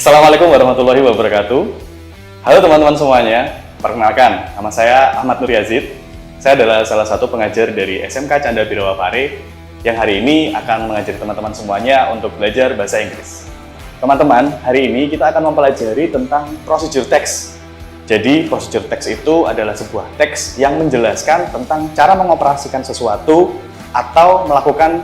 Assalamualaikum warahmatullahi wabarakatuh. Halo teman-teman semuanya, perkenalkan, nama saya Ahmad Nur Yazid. Saya adalah salah satu pengajar dari SMK Canda Birawa Pare yang hari ini akan mengajari teman-teman semuanya untuk belajar bahasa Inggris. Teman-teman, hari ini kita akan mempelajari tentang procedure text. Jadi, procedure text itu adalah sebuah teks yang menjelaskan tentang cara mengoperasikan sesuatu atau melakukan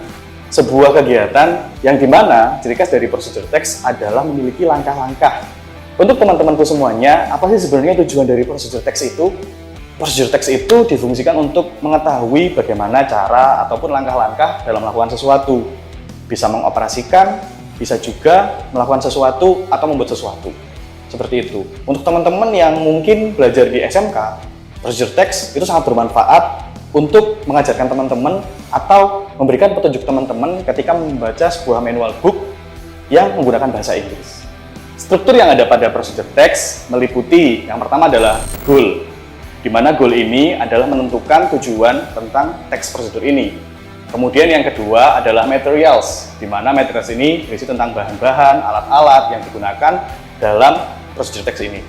sebuah kegiatan yang dimana ciri khas dari procedure text adalah memiliki langkah-langkah. Untuk teman-temanku semuanya, apa sih sebenarnya tujuan dari procedure text itu? Procedure text itu difungsikan untuk mengetahui bagaimana cara ataupun langkah-langkah dalam melakukan sesuatu. Bisa mengoperasikan, bisa juga melakukan sesuatu atau membuat sesuatu. Seperti itu. Untuk teman-teman yang mungkin belajar di SMK, procedure text itu sangat bermanfaat untuk mengajarkan teman-teman atau memberikan petunjuk teman-teman ketika membaca sebuah manual book yang menggunakan bahasa Inggris. Struktur yang ada pada procedure text meliputi yang pertama adalah goal, di mana goal ini adalah menentukan tujuan tentang teks prosedur ini. Kemudian yang kedua adalah materials, di mana materials ini berisi tentang bahan-bahan, alat-alat yang digunakan dalam procedure text ini.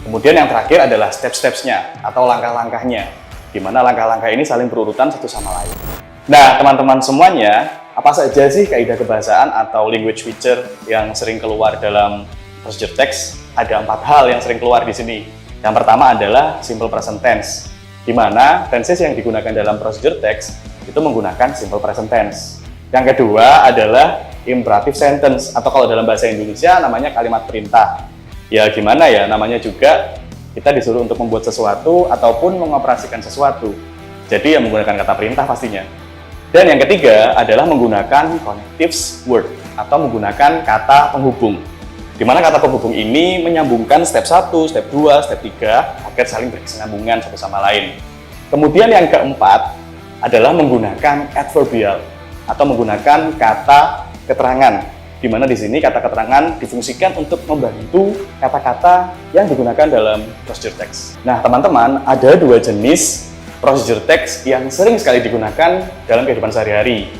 Kemudian yang terakhir adalah step-stepsnya atau langkah-langkahnya, di mana langkah-langkah ini saling berurutan satu sama lain. Nah, teman-teman semuanya, apa saja sih kaidah kebahasaan atau language feature yang sering keluar dalam procedure text? Ada 4 hal yang sering keluar di sini. Yang pertama adalah simple present tense, di mana tenses yang digunakan dalam procedure text itu menggunakan simple present tense. Yang kedua adalah imperative sentence, atau kalau dalam bahasa Indonesia namanya kalimat perintah. Ya gimana ya, namanya juga kita disuruh untuk membuat sesuatu ataupun mengoperasikan sesuatu. Jadi yang menggunakan kata perintah pastinya. Dan yang ketiga adalah menggunakan connective word atau menggunakan kata penghubung. Di mana kata penghubung ini menyambungkan step 1, step 2, step 3 agar saling berkesinambungan satu sama lain. Kemudian yang keempat adalah menggunakan adverbial atau menggunakan kata keterangan. Di mana di sini kata keterangan difungsikan untuk membantu kata-kata yang digunakan dalam procedure text. Nah, teman-teman, ada 2 jenis procedure text yang sering sekali digunakan dalam kehidupan sehari-hari.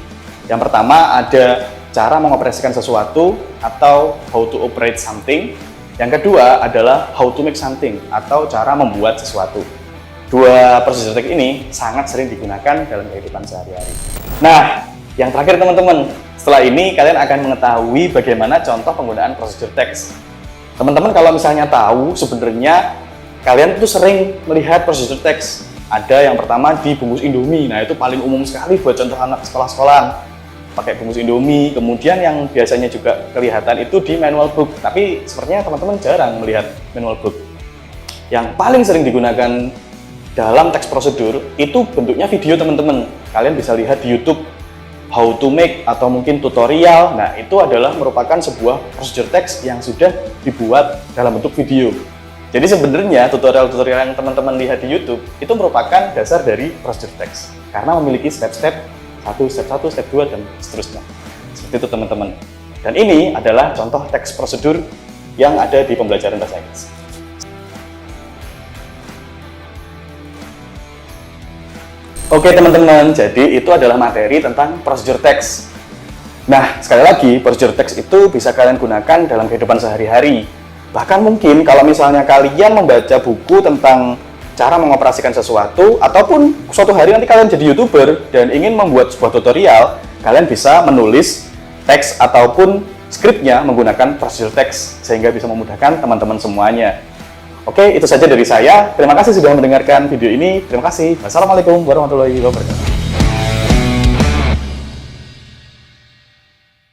Yang pertama ada cara mengoperasikan sesuatu atau how to operate something. Yang kedua adalah how to make something atau cara membuat sesuatu. 2 procedure text ini sangat sering digunakan dalam kehidupan sehari-hari. Nah, yang terakhir teman-teman, setelah ini kalian akan mengetahui bagaimana contoh penggunaan procedure text. Teman-teman kalau misalnya tahu sebenarnya kalian itu sering melihat procedure text. Ada yang pertama di bungkus Indomie, nah itu paling umum sekali buat contoh anak sekolah-sekolahan. Pakai bungkus Indomie, kemudian yang biasanya juga kelihatan itu di manual book. Tapi sepertinya teman-teman jarang melihat manual book. Yang paling sering digunakan dalam teks prosedur itu bentuknya video teman-teman. Kalian bisa lihat di YouTube how to make atau mungkin tutorial. Nah, itu adalah merupakan sebuah procedure text yang sudah dibuat dalam bentuk video. Jadi sebenarnya tutorial-tutorial yang teman-teman lihat di YouTube itu merupakan dasar dari procedure text karena memiliki step-step 1, step 1, step 2 dan seterusnya. Seperti itu teman-teman. Dan ini adalah contoh teks prosedur yang ada di pembelajaran bahasa Inggris. Oke teman-teman, jadi itu adalah materi tentang procedure text. Nah, sekali lagi, procedure text itu bisa kalian gunakan dalam kehidupan sehari-hari. Bahkan mungkin kalau misalnya kalian membaca buku tentang cara mengoperasikan sesuatu, ataupun suatu hari nanti kalian jadi YouTuber dan ingin membuat sebuah tutorial, kalian bisa menulis teks ataupun skripnya menggunakan procedure text, sehingga bisa memudahkan teman-teman semuanya. Oke, itu saja dari saya. Terima kasih sudah mendengarkan video ini. Terima kasih. Wassalamualaikum warahmatullahi wabarakatuh.